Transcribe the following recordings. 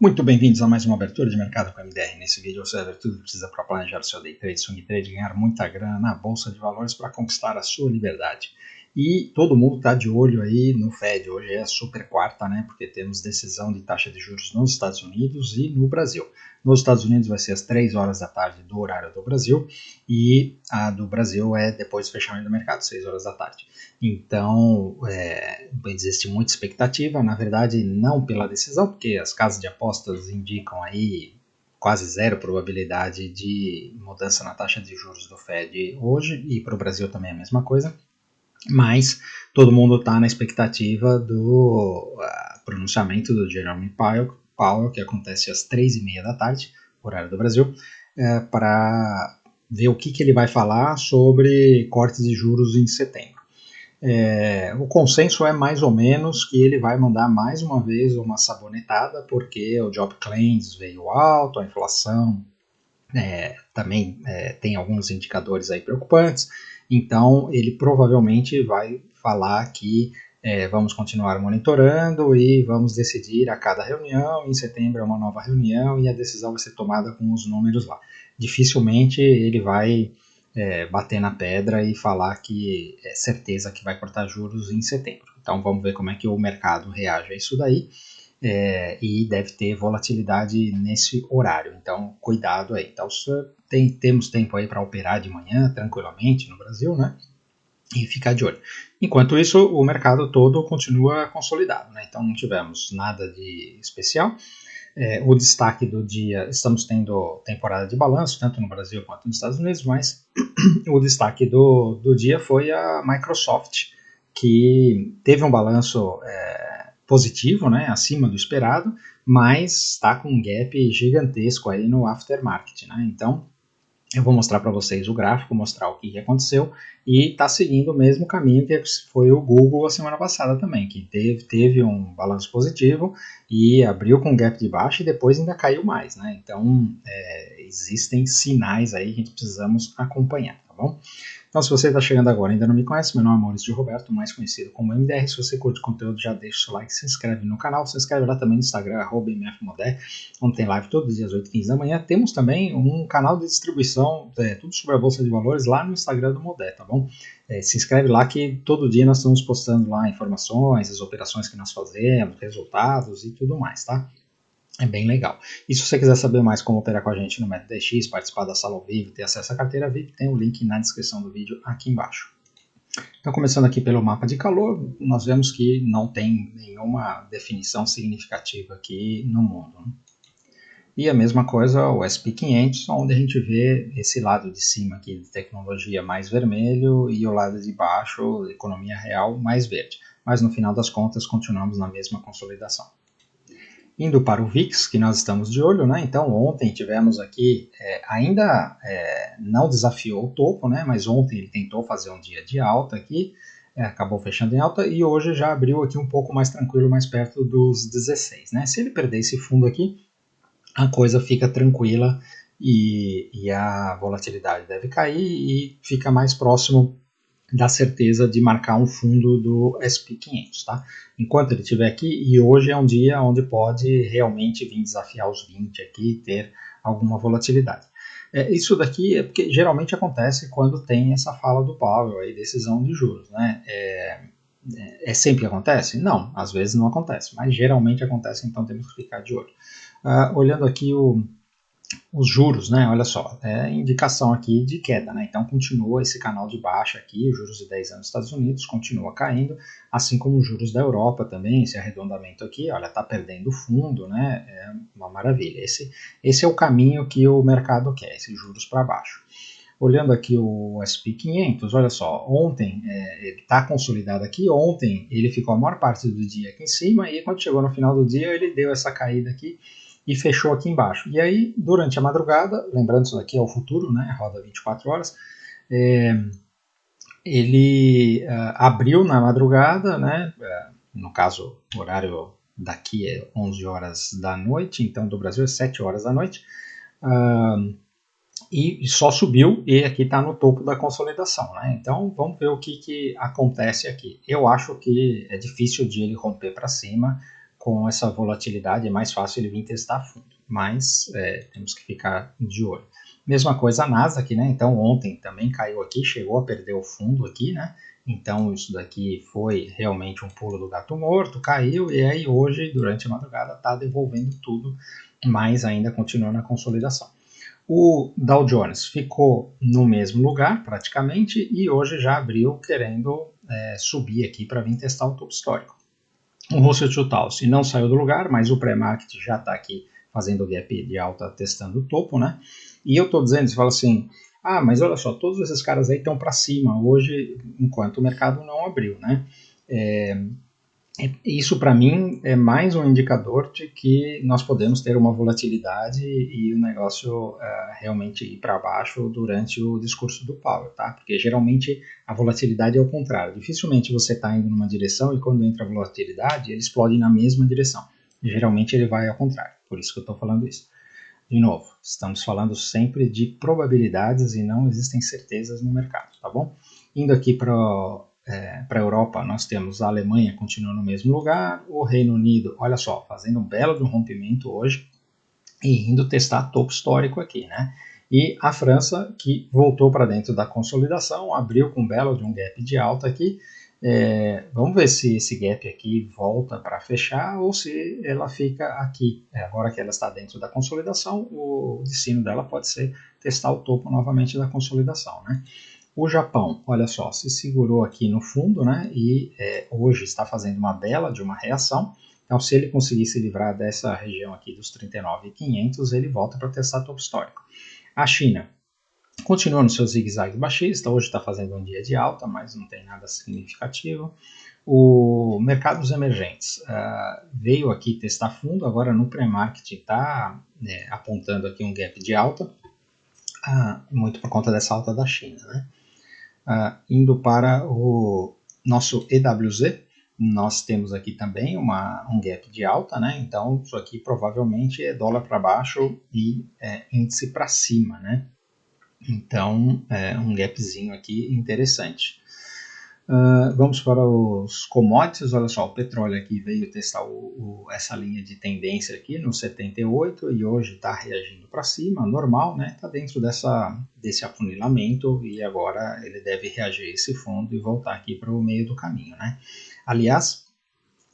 Muito bem-vindos a mais uma abertura de mercado com a MDR. Nesse vídeo você vai ver tudo que precisa para planejar o seu day trade, swing trade, ganhar muita grana na bolsa de valores para conquistar a sua liberdade. E todo mundo está de olho aí no Fed. Hoje é a super quarta, né? Porque temos decisão de taxa de juros nos Estados Unidos e no Brasil. Nos Estados Unidos vai ser às 3 horas da tarde do horário do Brasil e a do Brasil é depois do fechamento do mercado, 6 horas da tarde. Então, existe muita expectativa, na verdade não pela decisão, porque as casas de apostas indicam aí quase zero probabilidade de mudança na taxa de juros do Fed hoje, e para o Brasil também é a mesma coisa, mas todo mundo está na expectativa do pronunciamento do Jerome Powell, que acontece às 3h30 da tarde, horário do Brasil, para ver o que ele vai falar sobre cortes de juros em setembro. O consenso é mais ou menos que ele vai mandar mais uma vez uma sabonetada, porque o job claims veio alto, a inflação também tem alguns indicadores aí preocupantes, então ele provavelmente vai falar que vamos continuar monitorando e vamos decidir a cada reunião, em setembro é uma nova reunião e a decisão vai ser tomada com os números lá. Dificilmente ele vai bater na pedra e falar que é certeza que vai cortar juros em setembro. Então vamos ver como é que o mercado reage a isso daí, e deve ter volatilidade nesse horário, então cuidado aí. Então temos tempo aí para operar de manhã tranquilamente no Brasil, né? E ficar de olho. Enquanto isso, o mercado todo continua consolidado, né? Então não tivemos nada de especial. O destaque do dia, estamos tendo temporada de balanço, tanto no Brasil quanto nos Estados Unidos, mas o destaque do dia foi a Microsoft, que teve um balanço positivo, né, acima do esperado, mas está com um gap gigantesco aí no aftermarket, né? Então eu vou mostrar para vocês o gráfico, mostrar o que aconteceu, e está seguindo o mesmo caminho que foi o Google a semana passada também, que teve um balanço positivo e abriu com gap de baixa e depois ainda caiu mais, né? Então existem sinais aí que a gente precisamos acompanhar, tá bom? Então, se você está chegando agora e ainda não me conhece, meu nome é Maurício de Roberto, mais conhecido como MDR. Se você curte o conteúdo, já deixa o seu like, se inscreve no canal, se inscreve lá também no Instagram, @mfmodé, onde tem live todos os dias, 8h15 da manhã. Temos também um canal de distribuição, tudo sobre a Bolsa de Valores, lá no Instagram do Modé, tá bom? Se inscreve lá que todo dia nós estamos postando lá informações, as operações que nós fazemos, resultados e tudo mais, tá? É bem legal. E se você quiser saber mais como operar com a gente no Método DX, participar da sala ao vivo, ter acesso à carteira VIP, tem o link na descrição do vídeo aqui embaixo. Então, começando aqui pelo mapa de calor, nós vemos que não tem nenhuma definição significativa aqui no mundo, né? E a mesma coisa o S&P 500, onde a gente vê esse lado de cima aqui de tecnologia mais vermelho e o lado de baixo, economia real, mais verde. Mas no final das contas, continuamos na mesma consolidação. Indo para o VIX, que nós estamos de olho, né? Então ontem tivemos aqui, ainda não desafiou o topo, né? Mas ontem ele tentou fazer um dia de alta aqui, acabou fechando em alta e hoje já abriu aqui um pouco mais tranquilo, mais perto dos 16, né? Se ele perder esse fundo aqui, a coisa fica tranquila e a volatilidade deve cair e fica mais próximo da certeza de marcar um fundo do S&P 500, tá? Enquanto ele estiver aqui, e hoje é um dia onde pode realmente vir desafiar os 20 aqui e ter alguma volatilidade. Isso daqui é porque geralmente acontece quando tem essa fala do Powell, aí, decisão de juros, né? Sempre que acontece? Não, às vezes não acontece, mas geralmente acontece, então temos que ficar de olho. Olhando aqui os juros, né? Olha só, indicação aqui de queda, né? Então continua esse canal de baixa aqui, os juros de 10 anos dos Estados Unidos continua caindo, assim como os juros da Europa também, esse arredondamento aqui, olha, tá perdendo fundo, né? É uma maravilha. Esse é o caminho que o mercado quer, esses juros para baixo. Olhando aqui o S&P 500, olha só, ontem ele está consolidado aqui, ontem ele ficou a maior parte do dia aqui em cima e quando chegou no final do dia ele deu essa caída aqui e fechou aqui embaixo. E aí, durante a madrugada, lembrando isso daqui é o futuro, né, roda 24 horas, ele abriu na madrugada, né, no caso, o horário daqui é 11 horas da noite, então do Brasil é 7 horas da noite, e só subiu e aqui está no topo da consolidação, né? Então vamos ver o que acontece aqui. Eu acho que é difícil de ele romper para cima com essa volatilidade é mais fácil ele vir testar fundo, mas temos que ficar de olho. Mesma coisa a Nasdaq, né? Então ontem também caiu aqui, chegou a perder o fundo aqui, né? Então isso daqui foi realmente um pulo do gato morto, caiu e aí hoje, durante a madrugada, está devolvendo tudo, mas ainda continua na consolidação. O Dow Jones ficou no mesmo lugar praticamente e hoje já abriu querendo subir aqui para vir testar o topo histórico. O Russell 2000 não saiu do lugar, mas o pré-market já está aqui fazendo o gap de alta, testando o topo, né? E eu estou dizendo, você fala assim, mas olha só, todos esses caras aí estão para cima hoje, enquanto o mercado não abriu, né? Isso para mim é mais um indicador de que nós podemos ter uma volatilidade e o negócio realmente ir para baixo durante o discurso do Powell, tá? Porque geralmente a volatilidade é o contrário. Dificilmente você está indo numa direção e quando entra a volatilidade ele explode na mesma direção. E geralmente ele vai ao contrário. Por isso que eu estou falando isso. De novo, estamos falando sempre de probabilidades e não existem certezas no mercado, tá bom? Indo aqui para a Europa, nós temos a Alemanha continuando no mesmo lugar, o Reino Unido, olha só, fazendo um belo de um rompimento hoje e indo testar topo histórico aqui, né? E a França, que voltou para dentro da consolidação, abriu com um belo de um gap de alta aqui. Vamos ver se esse gap aqui volta para fechar ou se ela fica aqui. Agora que ela está dentro da consolidação, o destino dela pode ser testar o topo novamente da consolidação, né? O Japão, olha só, se segurou aqui no fundo, né? E hoje está fazendo uma bela de uma reação. Então, se ele conseguir se livrar dessa região aqui dos 39.500, ele volta para testar topo histórico. A China continua no seu zigue-zague baixista, hoje está fazendo um dia de alta, mas não tem nada significativo. O mercados emergentes veio aqui testar fundo, agora no pré-market está apontando aqui um gap de alta, muito por conta dessa alta da China, né? Indo para o nosso EWZ, nós temos aqui também um gap de alta, né? Então isso aqui provavelmente é dólar para baixo e índice para cima, né? Então um gapzinho aqui interessante. Vamos para os commodities, olha só, o petróleo aqui veio testar essa linha de tendência aqui no 78 e hoje está reagindo para cima, normal, né? Está dentro desse afunilamento e agora ele deve reagir a esse fundo e voltar aqui para o meio do caminho, né? Aliás,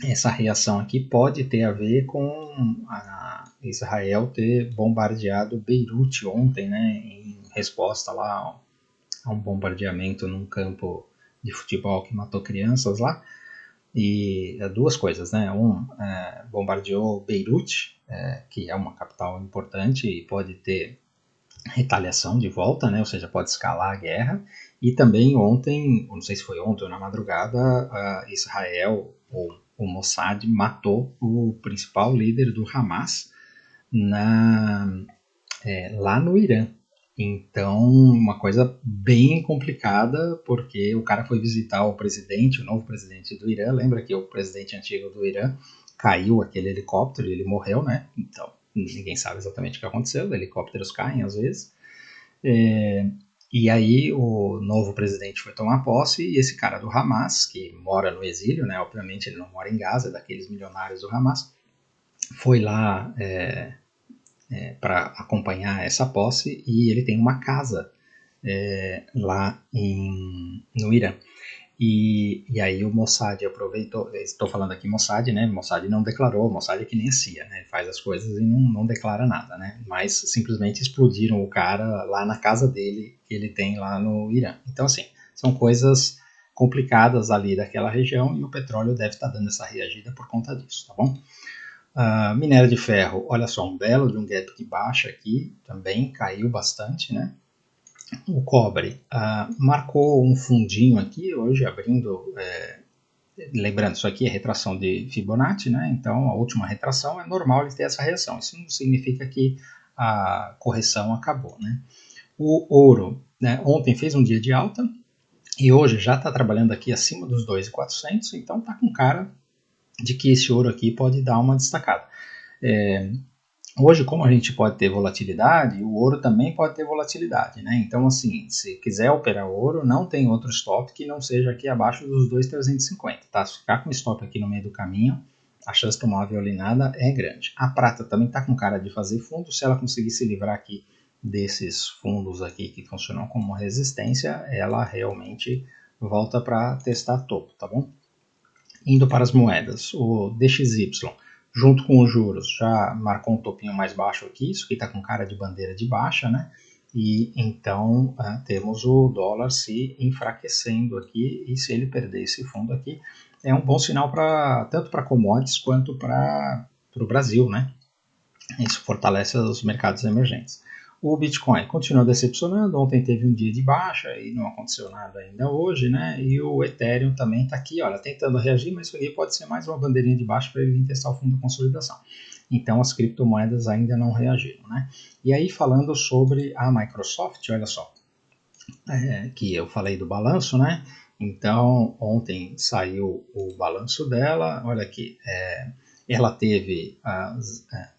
essa reação aqui pode ter a ver com a Israel ter bombardeado Beirute ontem, né? Em resposta lá a um bombardeamento num campo de futebol que matou crianças lá, e duas coisas, né? Bombardeou Beirute, que é uma capital importante e pode ter retaliação de volta, né? Ou seja, pode escalar a guerra, e também ontem, não sei se foi ontem ou na madrugada, Israel, ou o Mossad, matou o principal líder do Hamas lá no Irã. Então, uma coisa bem complicada, porque o cara foi visitar o novo presidente do Irã. Lembra que o presidente antigo do Irã caiu aquele helicóptero e ele morreu, né? Então, ninguém sabe exatamente o que aconteceu. Helicópteros caem às vezes. E aí, o novo presidente foi tomar posse e esse cara do Hamas, que mora no exílio, né? Obviamente ele não mora em Gaza, é daqueles milionários do Hamas, foi lá para acompanhar essa posse e ele tem uma casa lá no Irã. E aí o Mossad aproveitou, estou falando aqui Mossad, né? Mossad não declarou, Mossad é que nem a CIA, né? Faz as coisas e não declara nada, né? Mas simplesmente explodiram o cara lá na casa dele, que ele tem lá no Irã. Então, assim, são coisas complicadas ali daquela região e o petróleo deve estar dando essa reagida por conta disso, tá bom? Minério de ferro, olha só, um belo de um gap de baixa aqui, também caiu bastante, né? O cobre marcou um fundinho aqui, hoje abrindo, lembrando, isso aqui é retração de Fibonacci, né? Então a última retração é normal ele ter essa reação, isso não significa que a correção acabou, né? O ouro, né, ontem fez um dia de alta e hoje já está trabalhando aqui acima dos 2.400, então está com cara de que esse ouro aqui pode dar uma destacada. Hoje, como a gente pode ter volatilidade, o ouro também pode ter volatilidade, né? Então, assim, se quiser operar ouro, não tem outro stop que não seja aqui abaixo dos 2.350, tá? Se ficar com stop aqui no meio do caminho, a chance de tomar uma violinada é grande. A prata também está com cara de fazer fundo, se ela conseguir se livrar aqui desses fundos aqui que funcionam como resistência, ela realmente volta para testar topo, tá bom? Indo para as moedas, o DXY, junto com os juros, já marcou um topinho mais baixo aqui, isso aqui está com cara de bandeira de baixa, né? E então temos o dólar se enfraquecendo aqui, e se ele perder esse fundo aqui, é um bom sinal tanto para commodities quanto para o Brasil, né? Isso fortalece os mercados emergentes. O Bitcoin continua decepcionando, ontem teve um dia de baixa e não aconteceu nada ainda hoje, né? E o Ethereum também está aqui, olha, tentando reagir, mas isso aqui pode ser mais uma bandeirinha de baixa para ele vir testar o fundo de consolidação. Então as criptomoedas ainda não reagiram, né? E aí falando sobre a Microsoft, olha só, que eu falei do balanço, né? Então ontem saiu o balanço dela, olha aqui, ela teve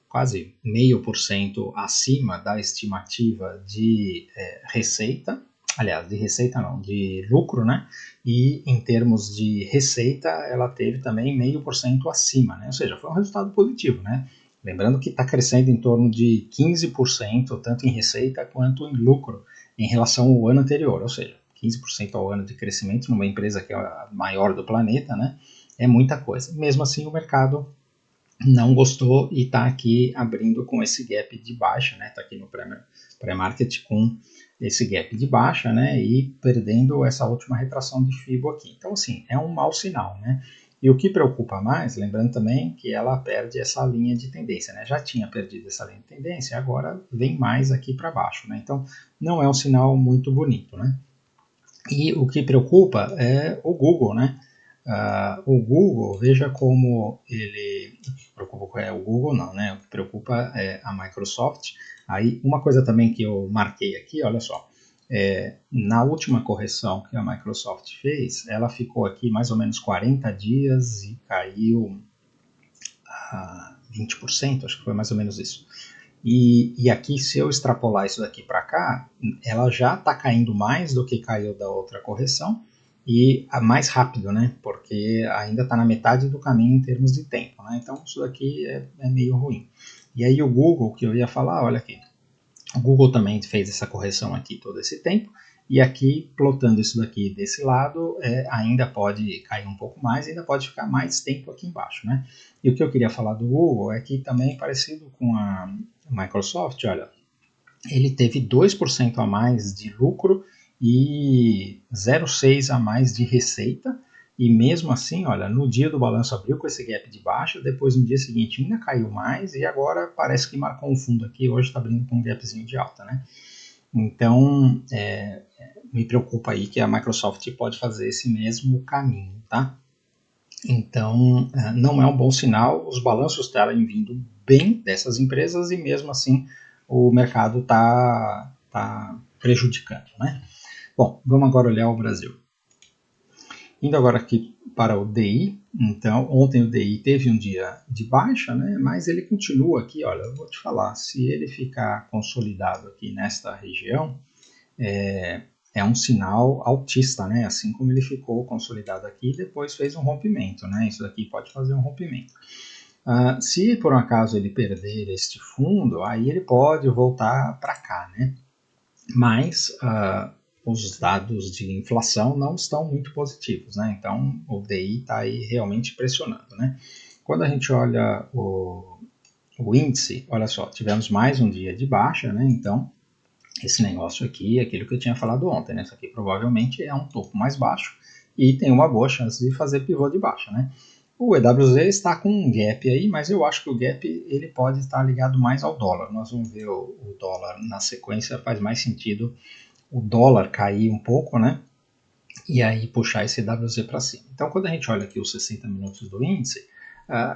quase 0,5% acima da estimativa de receita, aliás, de receita não, de lucro, né? E em termos de receita, ela teve também 0,5% acima, né? Ou seja, foi um resultado positivo, né? Lembrando que está crescendo em torno de 15%, tanto em receita quanto em lucro, em relação ao ano anterior, ou seja, 15% ao ano de crescimento numa empresa que é a maior do planeta, né? É muita coisa. Mesmo assim, o mercado não gostou e está aqui abrindo com esse gap de baixa, né? Está aqui no pré-market com esse gap de baixa, né? E perdendo essa última retração de FIBO aqui. Então, assim, é um mau sinal, né? E o que preocupa mais, lembrando também que ela perde essa linha de tendência, né? Já tinha perdido essa linha de tendência, agora vem mais aqui para baixo, né? Então, não é um sinal muito bonito, né? E o que preocupa é o Google, né? O Google, veja como ele... O que preocupa é o Google, não, né? O que preocupa é a Microsoft. Aí, uma coisa também que eu marquei aqui, olha só. Na última correção que a Microsoft fez, ela ficou aqui mais ou menos 40 dias e caiu a 20%, acho que foi mais ou menos isso. E aqui, se eu extrapolar isso daqui para cá, ela já está caindo mais do que caiu da outra correção, e mais rápido, né? Porque ainda está na metade do caminho em termos de tempo, né? Então isso daqui é meio ruim. E aí o Google, que eu ia falar, olha aqui, o Google também fez essa correção aqui todo esse tempo, e aqui, plotando isso daqui desse lado, ainda pode cair um pouco mais, ainda pode ficar mais tempo aqui embaixo, né? E o que eu queria falar do Google é que também parecido com a Microsoft, olha, ele teve 2% a mais de lucro e 0,6% a mais de receita, e mesmo assim, olha, no dia do balanço abriu com esse gap de baixa, depois no dia seguinte ainda caiu mais, e agora parece que marcou um fundo aqui, hoje está abrindo com um gapzinho de alta, né? Então, me preocupa aí que a Microsoft pode fazer esse mesmo caminho, tá? Então, não é um bom sinal, os balanços estarem vindo bem dessas empresas e mesmo assim o mercado está prejudicando, né? Bom, vamos agora olhar o Brasil. Indo agora aqui para o DI, então ontem o DI teve um dia de baixa, né? Mas ele continua aqui, olha, eu vou te falar, se ele ficar consolidado aqui nesta região, é um sinal altista, né? Assim como ele ficou consolidado aqui e depois fez um rompimento, né? Isso daqui pode fazer um rompimento. Se por um acaso ele perder este fundo, aí ele pode voltar para cá, né? Mas os dados de inflação não estão muito positivos, né? Então o DI está aí realmente pressionando, né? Quando a gente olha o índice, olha só, tivemos mais um dia de baixa, né? Então esse negócio aqui é aquilo que eu tinha falado ontem, né? Isso aqui provavelmente é um topo mais baixo e tem uma boa chance de fazer pivô de baixa, né? O EWZ está com um gap aí, mas eu acho que o gap ele pode estar ligado mais ao dólar. Nós vamos ver o dólar na sequência, faz mais sentido o dólar cair um pouco, né? E aí puxar esse EWZ para cima. Então, quando a gente olha aqui os 60 minutos do índice,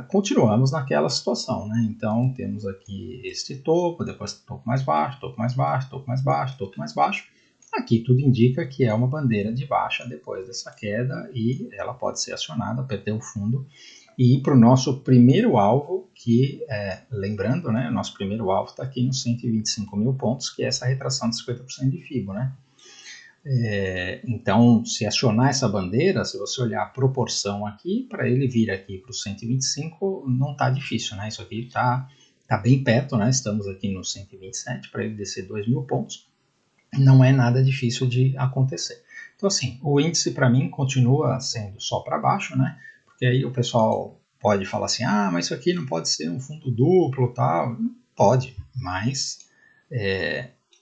continuamos naquela situação, né? Então, temos aqui este topo, depois topo mais baixo, topo mais baixo, topo mais baixo, topo mais baixo. Aqui tudo indica que é uma bandeira de baixa depois dessa queda e ela pode ser acionada, perder o fundo e ir para o nosso primeiro alvo, que, lembrando, né, o nosso primeiro alvo está aqui nos 125 mil pontos, que é essa retração de 50% de FIBO, né? Então, se acionar essa bandeira, se você olhar a proporção aqui, para ele vir aqui para o 125, não está difícil, né? Isso aqui está bem perto, né? Estamos aqui no 127, para ele descer 2.000 pontos, não é nada difícil de acontecer. Então, assim, o índice para mim continua sendo só para baixo, né? Porque aí o pessoal pode falar assim, mas isso aqui não pode ser um fundo duplo, tal. Pode, mas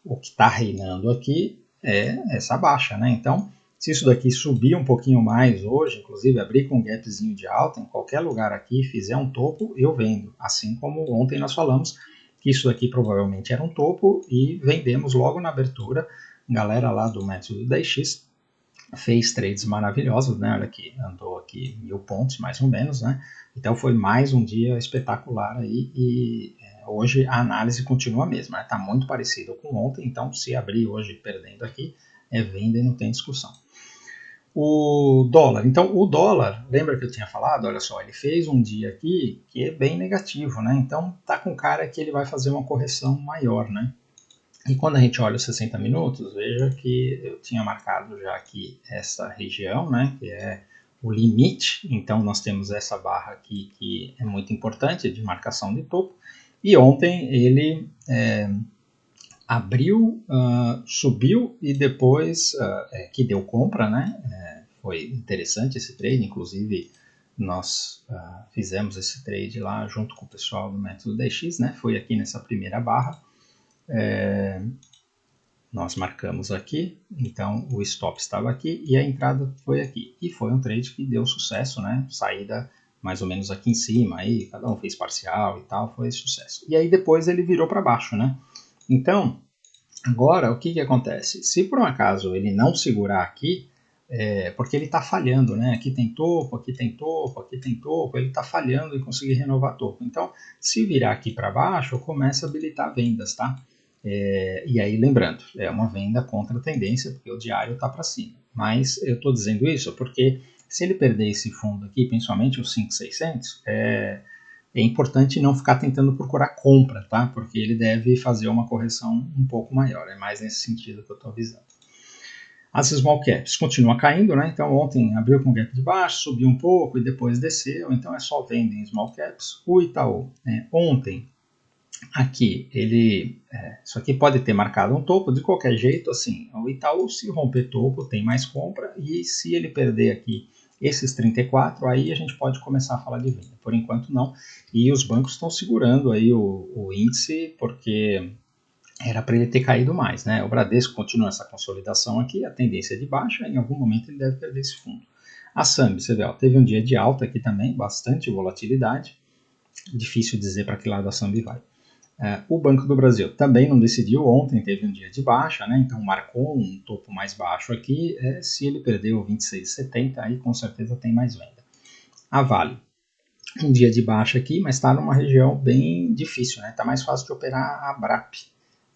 o que está reinando aqui é essa baixa, né? Então, se isso daqui subir um pouquinho mais hoje, inclusive abrir com um gapzinho de alta em qualquer lugar aqui, fizer um topo, eu vendo. Assim como ontem nós falamos que isso daqui provavelmente era um topo e vendemos logo na abertura. Galera lá do método 10x fez trades maravilhosos, né? Olha aqui, andou aqui 1.000 pontos mais ou menos, né? Então foi mais um dia espetacular aí e hoje a análise continua a mesma, né? Tá muito parecido com ontem, então se abrir hoje perdendo aqui, é venda e não tem discussão. O dólar, então o dólar, lembra que eu tinha falado? Olha só, ele fez um dia aqui que é bem negativo, né? Então tá com cara que ele vai fazer uma correção maior, né? E quando a gente olha os 60 minutos, veja que eu tinha marcado já aqui essa região, né, que é o limite. Então nós temos essa barra aqui que é muito importante de marcação de topo. E ontem ele abriu, subiu e depois que deu compra, né? Foi interessante esse trade, inclusive nós fizemos esse trade lá junto com o pessoal do método 10x, né? Foi aqui nessa primeira barra. Nós marcamos aqui, então o stop estava aqui e a entrada foi aqui. E foi um trade que deu sucesso, né? Saída mais ou menos aqui em cima, aí cada um fez parcial e tal, foi sucesso. E aí depois ele virou para baixo, né? Então, agora o que acontece? Se por um acaso ele não segurar aqui, porque ele está falhando, né? Aqui tem topo, aqui tem topo, aqui tem topo, ele está falhando em conseguir renovar topo. Então, se virar aqui para baixo, começa a habilitar vendas, tá? E aí, lembrando, é uma venda contra a tendência, porque o diário está para cima. Mas eu estou dizendo isso porque se ele perder esse fundo aqui, principalmente os 5.600, é importante não ficar tentando procurar compra, tá? Porque ele deve fazer uma correção um pouco maior. É mais nesse sentido que eu estou avisando. As small caps continuam caindo, né? Então ontem abriu com gap de baixo, subiu um pouco e depois desceu. Então é só venda em small caps. O Itaú, ontem aqui, isso aqui pode ter marcado um topo, de qualquer jeito, assim, o Itaú, se romper topo, tem mais compra, e se ele perder aqui esses 34, aí a gente pode começar a falar de venda. Por enquanto não, e os bancos estão segurando aí o índice, porque era para ele ter caído mais, né? O Bradesco continua essa consolidação aqui, a tendência é de baixa, em algum momento ele deve perder esse fundo. A Sambi, você vê, teve um dia de alta aqui também, bastante volatilidade, difícil dizer para que lado a Sambi vai. O Banco do Brasil também não decidiu, ontem teve um dia de baixa, né? Então marcou um topo mais baixo aqui, se ele perdeu 26,70, aí com certeza tem mais venda. A Vale, um dia de baixa aqui, mas está numa região bem difícil, né? Está mais fácil de operar a BRAP.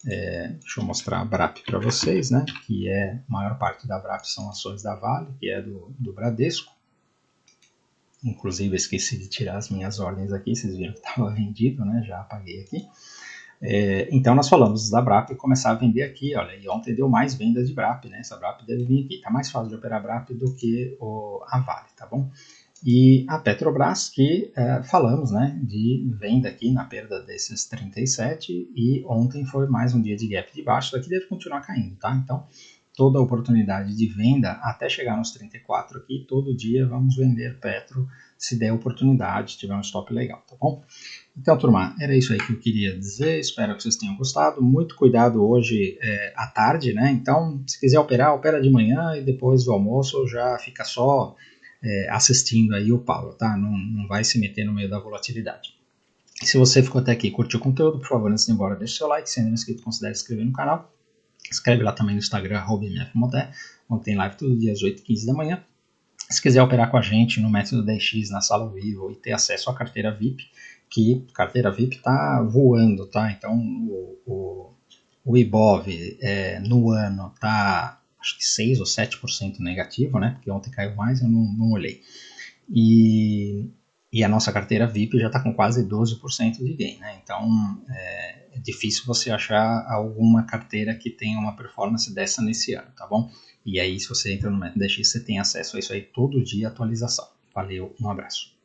Deixa eu mostrar a BRAP para vocês, né? Que a maior parte da BRAP são ações da Vale, que é do Bradesco. Inclusive eu esqueci de tirar as minhas ordens aqui, vocês viram que estava vendido, né? Já apaguei aqui. Então nós falamos da BRAP começar a vender aqui, olha, e ontem deu mais vendas de BRAP, né? Essa BRAP deve vir aqui, tá mais fácil de operar BRAP do que a Vale, tá bom? E a Petrobras, que falamos, né, de venda aqui na perda desses 37, e ontem foi mais um dia de gap de baixo, daqui deve continuar caindo, tá? Então, toda oportunidade de venda até chegar nos 34 aqui, todo dia vamos vender Petro, se der oportunidade, se tiver um stop legal, tá bom? Então, turma, era isso aí que eu queria dizer, espero que vocês tenham gostado, muito cuidado hoje à tarde, né? Então, se quiser operar, opera de manhã e depois do almoço já fica só assistindo aí o Paulo, tá? Não vai se meter no meio da volatilidade. E se você ficou até aqui e curtiu o conteúdo, por favor, antes de ir embora, deixe seu like, se ainda não é inscrito, considere se inscrever no canal. Escreve lá também no Instagram, @mfmodé, onde tem live todo dia às 8h15 da manhã. Se quiser operar com a gente no método 10x, na sala ao vivo e ter acesso à carteira VIP, que carteira VIP está voando, tá? Então o IBOV no ano está acho que 6 ou 7% negativo, né? Porque ontem caiu mais, eu não olhei. E E a nossa carteira VIP já está com quase 12% de gain, né? Então é difícil você achar alguma carteira que tenha uma performance dessa nesse ano, tá bom? E aí, se você entra no MetaDX, você tem acesso a isso aí todo dia, atualização. Valeu, um abraço.